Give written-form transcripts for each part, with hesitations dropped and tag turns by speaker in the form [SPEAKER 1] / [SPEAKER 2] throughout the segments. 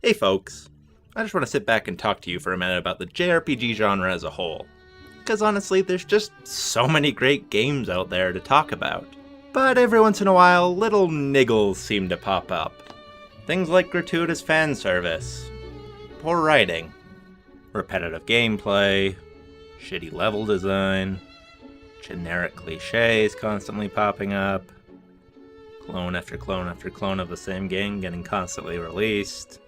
[SPEAKER 1] Hey folks, I just want to sit back and talk to you for a minute about the JRPG genre as a whole. Because honestly, there's just so many great games out there to talk about. But every once in a while, little niggles seem to pop up. Things like gratuitous fan service, poor writing, repetitive gameplay, shitty level design, generic cliches constantly popping up, clone after clone after clone of the same game getting constantly released.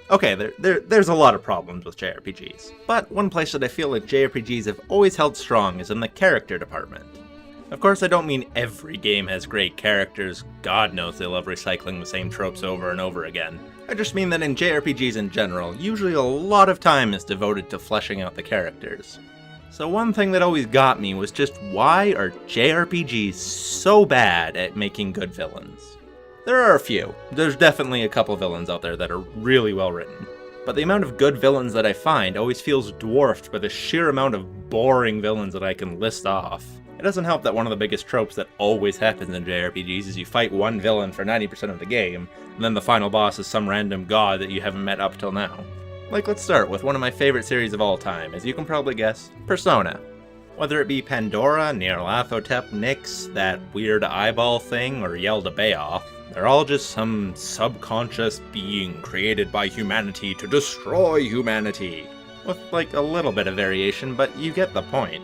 [SPEAKER 1] Okay, there's a lot of problems with JRPGs, but one place that I feel like JRPGs have always held strong is in the character department. Of course, I don't mean every game has great characters. God knows they love recycling the same tropes over and over again. I just mean that in JRPGs in general, usually a lot of time is devoted to fleshing out the characters. So one thing that always got me was just why are JRPGs so bad at making good villains? There are a few. There's definitely a couple villains out there that are really well written. But the amount of good villains that I find always feels dwarfed by the sheer amount of boring villains that I can list off. It doesn't help that one of the biggest tropes that always happens in JRPGs is you fight one villain for 90% of the game, and then the final boss is some random god that you haven't met up till now. Like, let's start with one of my favorite series of all time, as you can probably guess, Persona. Whether it be Pandora, Nyarlathotep, Nyx, that weird eyeball thing, or Yaldabaoth, they're all just some subconscious being created by humanity to destroy humanity. With like a little bit of variation, but you get the point.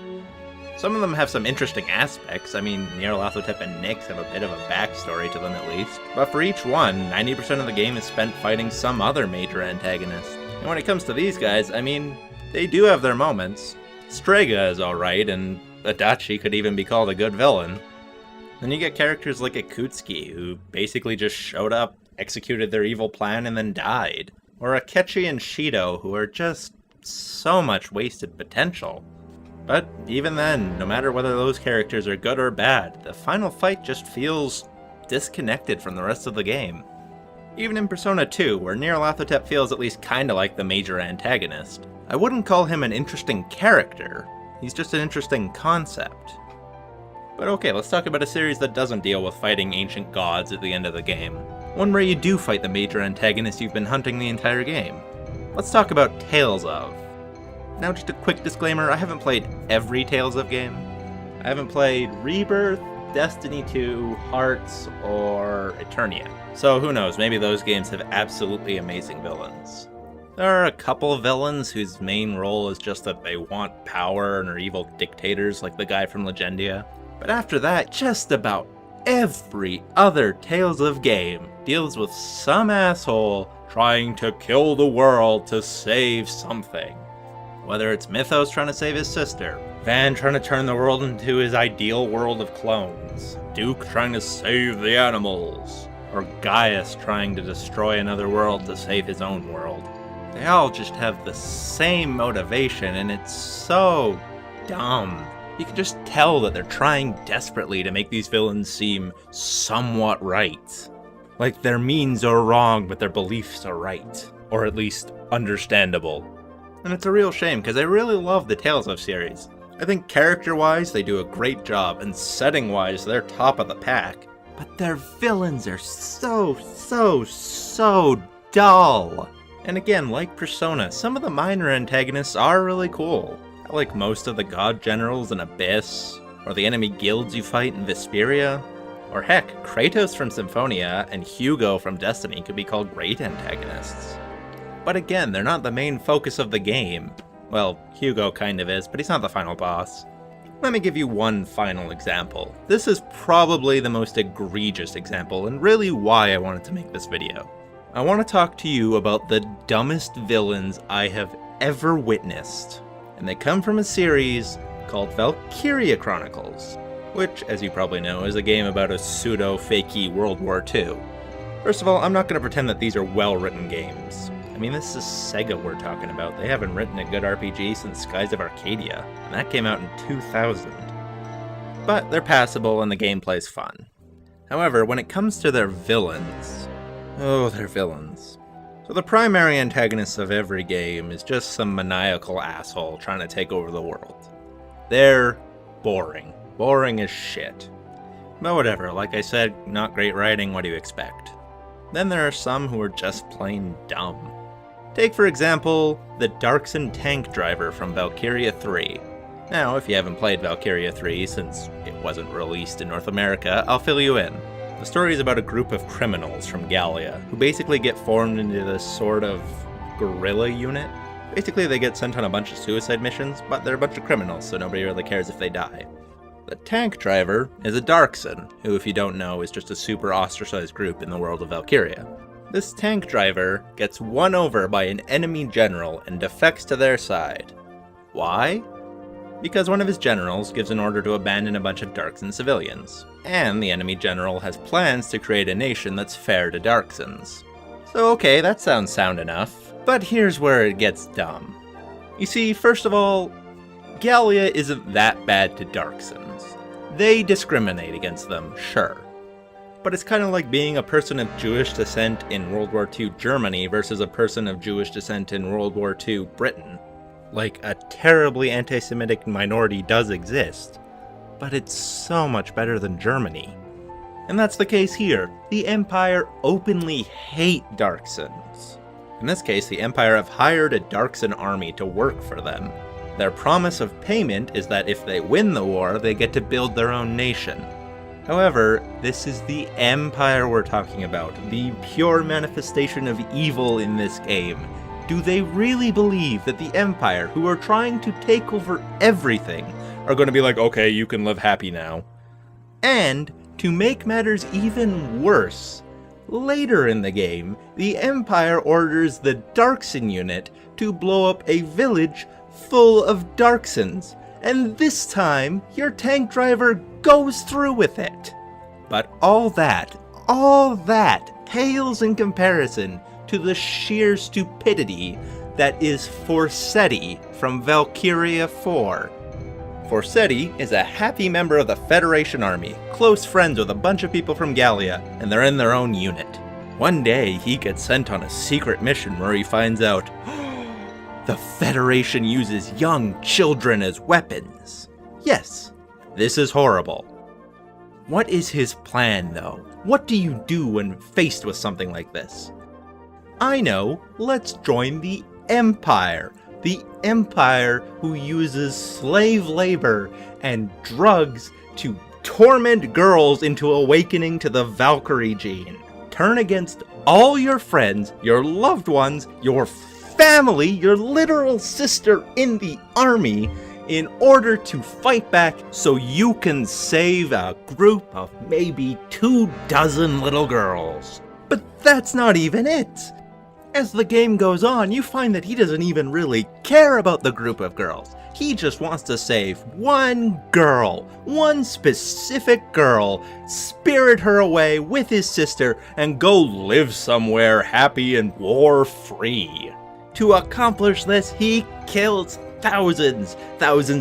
[SPEAKER 1] Some of them have some interesting aspects. I mean, Nyarlathotep and Nyx have a bit of a backstory to them at least. But for each one, 90% of the game is spent fighting some other major antagonist. And when it comes to these guys, I mean, they do have their moments. Strega is alright, and Adachi could even be called a good villain. Then you get characters like Akutsuki, who basically just showed up, executed their evil plan, and then died. Or Akechi and Shido, who are just so much wasted potential. But even then, no matter whether those characters are good or bad, the final fight just feels disconnected from the rest of the game. Even in Persona 2, where Nyarlathotep feels at least kinda like the major antagonist, I wouldn't call him an interesting character, he's just an interesting concept. But okay, let's talk about a series that doesn't deal with fighting ancient gods at the end of the game. One where you do fight the major antagonist you've been hunting the entire game. Let's talk about Tales of. Now just a quick disclaimer, I haven't played every Tales of game. I haven't played Rebirth, Destiny 2, Hearts, or Eternia. So who knows, maybe those games have absolutely amazing villains. There are a couple of villains whose main role is just that they want power and are evil dictators like the guy from Legendia. But after that, just about every other Tales of game deals with some asshole trying to kill the world to save something. Whether it's Mythos trying to save his sister, Van trying to turn the world into his ideal world of clones, Duke trying to save the animals, or Gaius trying to destroy another world to save his own world. They all just have the same motivation, and it's so dumb. You can just tell that they're trying desperately to make these villains seem somewhat right. Like their means are wrong, but their beliefs are right. Or at least understandable. And it's a real shame, because I really love the Tales of series. I think character-wise, they do a great job, and setting-wise, they're top of the pack. But their villains are so dull. And again, like Persona, some of the minor antagonists are really cool. I like most of the god generals in Abyss, or the enemy guilds you fight in Vesperia. Or heck, Kratos from Symphonia and Hugo from Destiny could be called great antagonists. But again, they're not the main focus of the game. Well, Hugo kind of is, but he's not the final boss. Let me give you one final example. This is probably the most egregious example, and really why I wanted to make this video. I want to talk to you about the dumbest villains I have ever witnessed. And they come from a series called Valkyria Chronicles, which, as you probably know, is a game about a pseudo-fakey World War II. First of all, I'm not going to pretend that these are well-written games. I mean, this is Sega we're talking about. They haven't written a good RPG since Skies of Arcadia, and that came out in 2000. But they're passable and the gameplay's fun. However, when it comes to their villains, oh, they're villains. So the primary antagonist of every game is just some maniacal asshole trying to take over the world. They're boring. Boring as shit. But whatever, like I said, not great writing, what do you expect? Then there are some who are just plain dumb. Take for example, the Darkson tank driver from Valkyria III. Now, if you haven't played Valkyria III since it wasn't released in North America, I'll fill you in. The story is about a group of criminals from Gallia, who basically get formed into this sort of guerrilla unit. Basically, they get sent on a bunch of suicide missions, but they're a bunch of criminals, so nobody really cares if they die. The tank driver is a Darkson, who, if you don't know, is just a super ostracized group in the world of Valkyria. This tank driver gets won over by an enemy general and defects to their side. Why? Because one of his generals gives an order to abandon a bunch of Darkson civilians, and the enemy general has plans to create a nation that's fair to Darksons. So okay, that sounds sound enough, but here's where it gets dumb. You see, first of all, Gallia isn't that bad to Darksons. They discriminate against them, sure. But it's kind of like being a person of Jewish descent in World War II Germany versus a person of Jewish descent in World War II Britain. Like, a terribly anti-Semitic minority does exist, but it's so much better than Germany. And that's the case here. The Empire openly hate Darksons. In this case, the Empire have hired a Darkson army to work for them. Their promise of payment is that if they win the war, they get to build their own nation. However, this is the Empire we're talking about, the pure manifestation of evil in this game. Do they really believe that the Empire, who are trying to take over everything, are going to be like, okay, you can live happy now? And, to make matters even worse, later in the game, the Empire orders the Darkson unit to blow up a village full of Darksons, and this time, your tank driver goes through with it. But all that pales in comparison to the sheer stupidity that is Forseti from Valkyria IV. Forseti is a happy member of the Federation Army, close friends with a bunch of people from Gallia, and they're in their own unit. One day, he gets sent on a secret mission where he finds out the Federation uses young children as weapons. Yes, this is horrible. What is his plan, though? What do you do when faced with something like this? I know, let's join the Empire. The Empire who uses slave labor and drugs to torment girls into awakening to the Valkyrie gene. Turn against all your friends, your loved ones, your family, your literal sister in the army, in order to fight back so you can save a group of maybe 24 little girls. But that's not even it! As the game goes on, you find that he doesn't even really care about the group of girls. He just wants to save one girl, one specific girl, spirit her away with his sister, and go live somewhere happy and war-free. To accomplish this, he kills thousands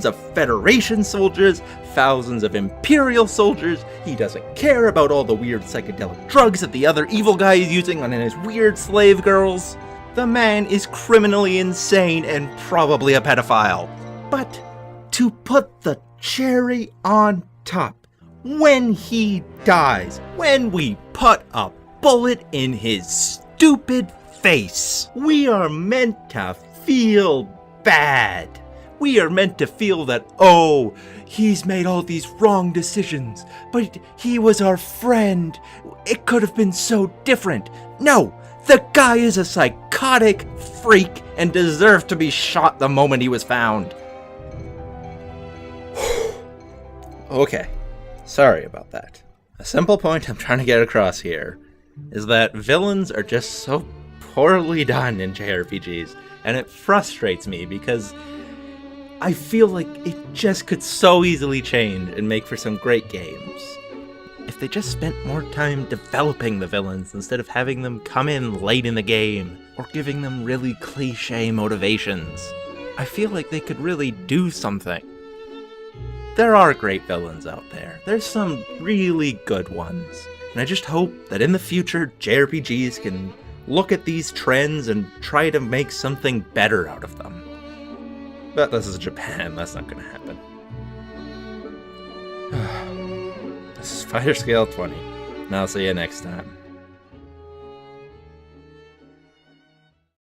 [SPEAKER 1] of Federation soldiers, thousands of Imperial soldiers. He doesn't care about all the weird psychedelic drugs that the other evil guy is using on his weird slave girls. The man is criminally insane and probably a pedophile. But to put the cherry on top, when he dies, when we put a bullet in his stupid face, we are meant to feel bad. We are meant to feel that, oh, he's made all these wrong decisions, but he was our friend. It could have been so different. No, the guy is a psychotic freak and deserved to be shot the moment he was found. Okay, sorry about that. A simple point I'm trying to get across here is that villains are just so poorly done in JRPGs, and it frustrates me because I feel like it just could so easily change and make for some great games. If they just spent more time developing the villains instead of having them come in late in the game or giving them really cliche motivations, I feel like they could really do something. There are great villains out there. There's some really good ones. And I just hope that in the future, JRPGs can look at these trends and try to make something better out of them. But this is Japan, that's not gonna happen. This is Fighter Scale 20, and I'll see you next time.